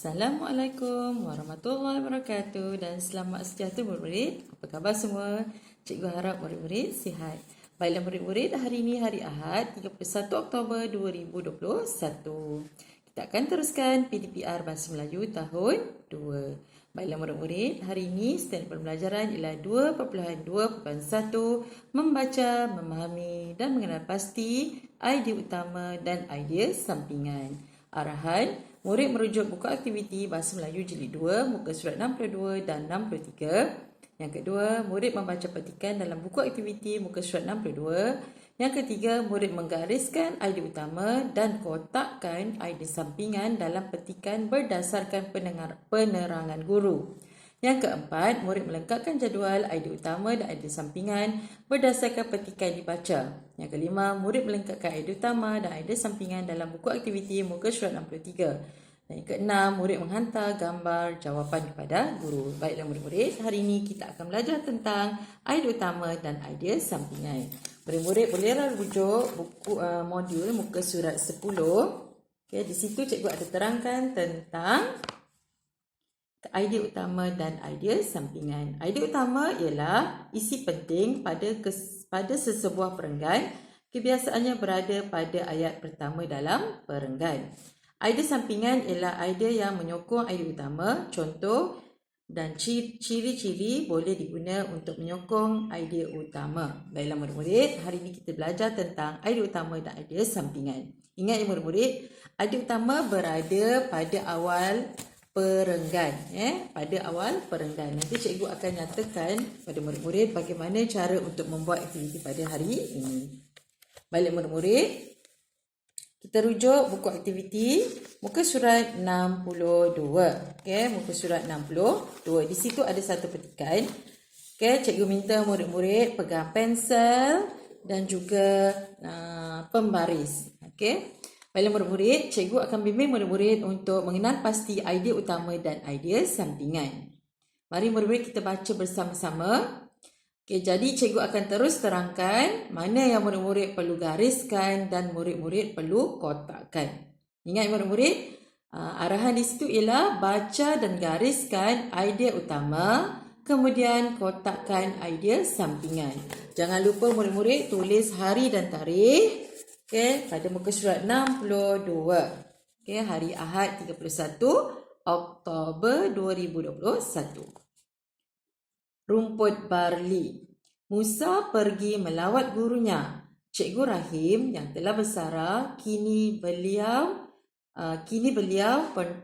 Assalamualaikum warahmatullahi wabarakatuh dan selamat sejahtera murid-murid. Apa khabar semua? Cikgu harap murid-murid sihat. Baiklah murid-murid, hari ini hari Ahad 31 Oktober 2021. Kita akan teruskan PDPR Bahasa Melayu tahun 2. Baiklah murid-murid, hari ini standard pembelajaran ialah 2.2.1 membaca, memahami dan mengenal pasti idea utama dan idea sampingan. Arahan, murid merujuk buku aktiviti Bahasa Melayu Jilid 2, muka surat 62 dan 63. Yang kedua, murid membaca petikan dalam buku aktiviti muka surat 62. Yang ketiga, murid menggariskan idea utama dan kotakkan idea sampingan dalam petikan berdasarkan penerangan guru. Yang keempat, murid melengkapkan jadual idea utama dan idea sampingan berdasarkan petikan yang dibaca. Yang kelima, murid melengkapkan idea utama dan idea sampingan dalam buku aktiviti muka surat 63. Dan yang keenam, murid menghantar gambar jawapan kepada guru. Baiklah murid-murid, hari ini kita akan belajar tentang idea utama dan idea sampingan. Murid-murid bolehlah rujuk buku modul muka surat 10. Okay, di situ cikgu ada terangkan tentang idea utama dan idea sampingan. Idea utama ialah isi penting pada sesebuah perenggan, kebiasaannya berada pada ayat pertama dalam perenggan. Idea sampingan ialah idea yang menyokong idea utama. Contoh dan ciri-ciri boleh diguna untuk menyokong idea utama. Baiklah murid-murid, hari ini kita belajar tentang idea utama dan idea sampingan. Ingat ya murid-murid, idea utama berada pada awal perenggan, pada awal perenggan. Nanti cikgu akan nyatakan pada murid-murid bagaimana cara untuk membuat aktiviti pada hari ini. Baiklah murid-murid, kita rujuk buku aktiviti muka surat 62. Okey, muka surat 62. Di situ ada satu petikan. Okey, cikgu minta murid-murid pegang pensel dan juga pembaris. Okey. Baiklah murid-murid, cikgu akan bimbing murid-murid untuk mengenal pasti idea utama dan idea sampingan. Mari murid-murid kita baca bersama-sama. Okey, jadi cikgu akan terus terangkan mana yang murid-murid perlu gariskan dan murid-murid perlu kotakkan. Ingat murid-murid, arahan di situ ialah baca dan gariskan idea utama, kemudian kotakkan idea sampingan. Jangan lupa murid-murid tulis hari dan tarikh. Okey, pada muka surat 62. Okey, hari Ahad 31 Oktober 2021. Rumput barli. Musa pergi melawat gurunya, Cikgu Rahim yang telah bersara. Kini beliau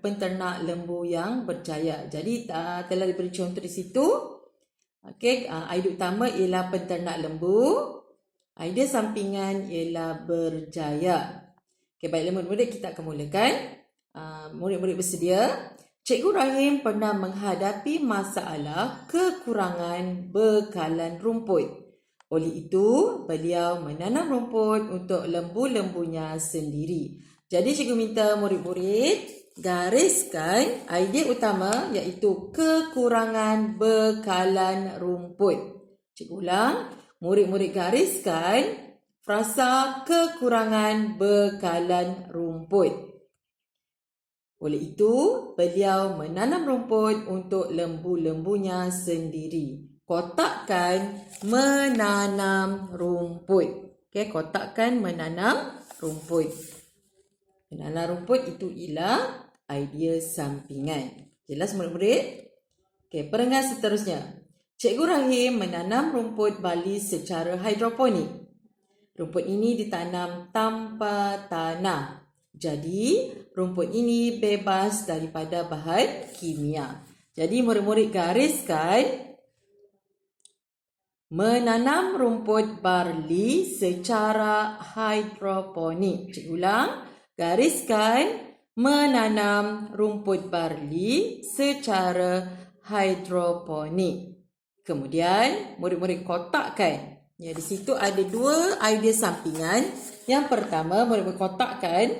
penternak lembu yang berjaya. Jadi telah diberi contoh di situ. Okey, idea utama ialah penternak lembu. Idea sampingan ialah berjaya. Okey, baiklah murid-murid, kita akan mulakan. Murid-murid bersedia? Cikgu Rahim pernah menghadapi masalah kekurangan bekalan rumput. Oleh itu, beliau menanam rumput untuk lembu-lembunya sendiri. Jadi cikgu minta murid-murid gariskan idea utama iaitu kekurangan bekalan rumput. Cikgu ulang. Murid-murid gariskan frasa kekurangan bekalan rumput. Oleh itu, beliau menanam rumput untuk lembu-lembunya sendiri. Kotakkan menanam rumput. Okey, kotakkan menanam rumput. Menanam rumput itu ialah idea sampingan. Jelas murid-murid? Okey, perenggan seterusnya. Cikgu Rahim menanam rumput barli secara hidroponik. Rumput ini ditanam tanpa tanah. Jadi, rumput ini bebas daripada bahan kimia. Jadi, murid-murid gariskan menanam rumput barli secara hidroponik. Cikgu ulang. Gariskan menanam rumput barli secara hidroponik. Kemudian, murid-murid kotakkan. Ya, di situ ada dua idea sampingan. Yang pertama, murid-murid kotakkan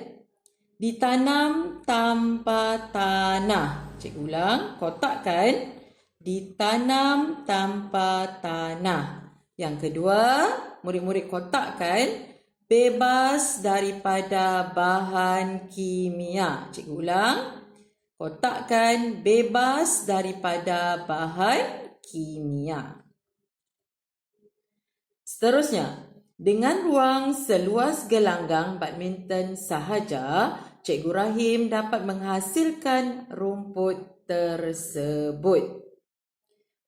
ditanam tanpa tanah. Cikgu ulang, kotakkan ditanam tanpa tanah. Yang kedua, murid-murid kotakkan bebas daripada bahan kimia. Cikgu ulang, Kotakkan bebas daripada bahan kimia. Seterusnya, dengan ruang seluas gelanggang badminton sahaja, Cikgu Rahim dapat menghasilkan rumput tersebut.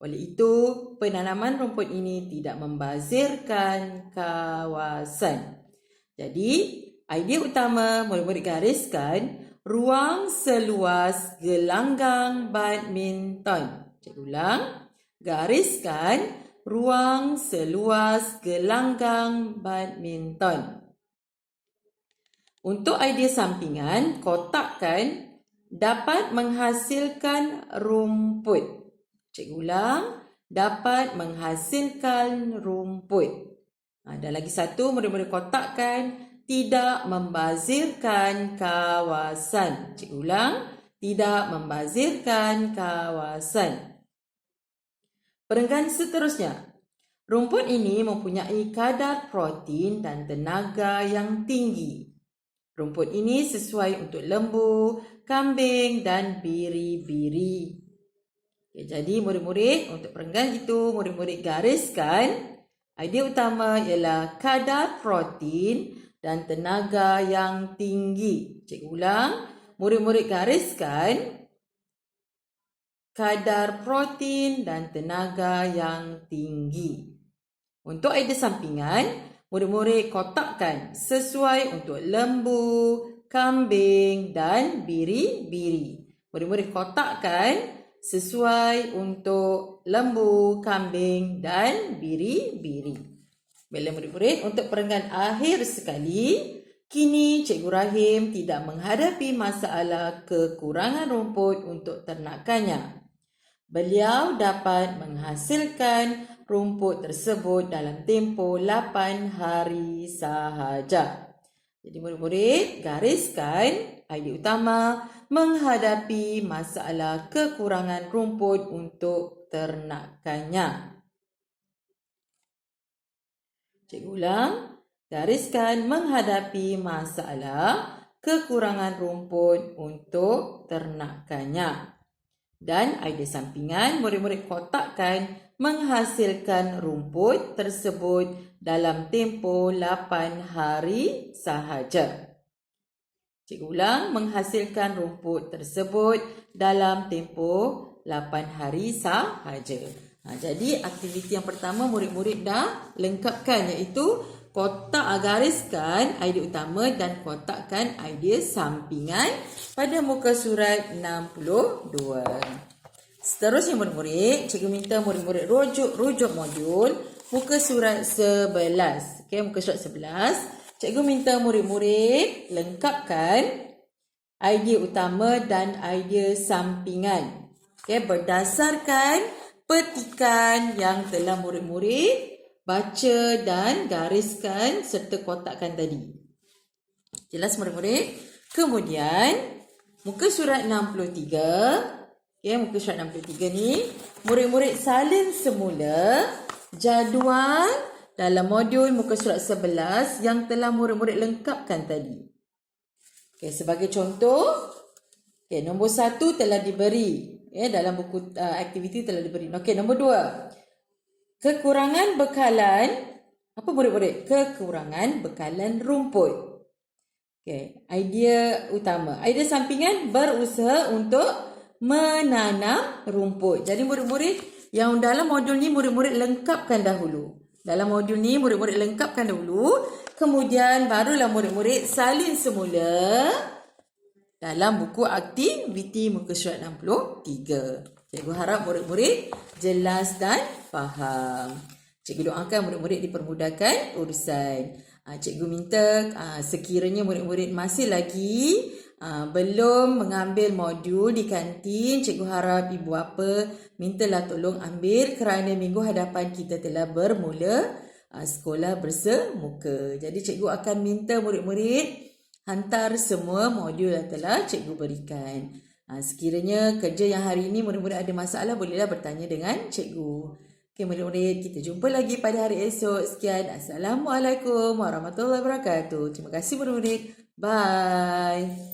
Oleh itu, penanaman rumput ini tidak membazirkan kawasan. Jadi, idea utama murid-murid gariskan ruang seluas gelanggang badminton. Cikgu ulang, gariskan ruang seluas gelanggang badminton. Untuk idea sampingan, kotakkan dapat menghasilkan rumput. Cikgu ulang, dapat menghasilkan rumput. Dan lagi satu, murid-murid kotakkan tidak membazirkan kawasan. Cikgu ulang, tidak membazirkan kawasan. Perenggan seterusnya. Rumput ini mempunyai kadar protein dan tenaga yang tinggi. Rumput ini sesuai untuk lembu, kambing dan biri-biri. Jadi murid-murid, untuk perenggan itu, murid-murid gariskan idea utama ialah kadar protein dan tenaga yang tinggi. Cikgu ulang, murid-murid gariskan kadar protein dan tenaga yang tinggi. Untuk idea sampingan, murid-murid kotakkan sesuai untuk lembu, kambing dan biri-biri. Murid-murid kotakkan sesuai untuk lembu, kambing dan biri-biri. Baiklah murid-murid, untuk perenggan akhir sekali, kini Cikgu Rahim tidak menghadapi masalah kekurangan rumput untuk ternakannya. Beliau dapat menghasilkan rumput tersebut dalam tempoh 8 hari sahaja. Jadi murid-murid gariskan idea utama menghadapi masalah kekurangan rumput untuk ternakannya. Cikgu ulang, gariskan menghadapi masalah kekurangan rumput untuk ternakannya. Dan idea sampingan, murid-murid kotakkan menghasilkan rumput tersebut dalam tempoh 8 hari sahaja. Cikgu ulang, menghasilkan rumput tersebut dalam tempoh 8 hari sahaja. Jadi aktiviti yang pertama murid-murid dah lengkapkan, iaitu kotak gariskan idea utama dan kotakkan idea sampingan pada muka surat 62. Seterusnya murid-murid, cikgu minta murid-murid rujuk modul muka surat 11. Okey, muka surat 11. Cikgu minta murid-murid lengkapkan idea utama dan idea sampingan. Okey, berdasarkan petikan yang telah murid-murid baca dan gariskan serta kotakkan tadi. Jelas murid-murid? Kemudian muka surat 63. Okay, muka surat 63 ni, murid-murid salin semula jadual dalam modul muka surat 11 yang telah murid-murid lengkapkan tadi. Okay, sebagai contoh, nombor 1 telah diberi. Dalam buku aktiviti telah diberi. Okey, nombor 2. Kekurangan bekalan. Apa murid-murid? Kekurangan bekalan rumput. Okey, idea utama. Idea sampingan, berusaha untuk menanam rumput. Jadi murid-murid yang dalam modul ni murid-murid lengkapkan dahulu. Dalam modul ni murid-murid lengkapkan dahulu. Kemudian barulah murid-murid salin semula dalam buku aktiviti muka surat 63. Cikgu harap murid-murid jelas dan faham. Cikgu doakan murid-murid dipermudahkan urusan. Cikgu minta sekiranya murid-murid masih lagi belum mengambil modul di kantin, cikgu harap ibu bapa mintalah tolong ambil kerana minggu hadapan kita telah bermula sekolah bersemuka. Jadi cikgu akan minta murid-murid hantar semua modul yang telah cikgu berikan. Sekiranya kerja yang hari ini murid-murid ada masalah, bolehlah bertanya dengan cikgu. Okey murid-murid, kita jumpa lagi pada hari esok. Sekian. Assalamualaikum warahmatullahi wabarakatuh. Terima kasih murid-murid. Bye.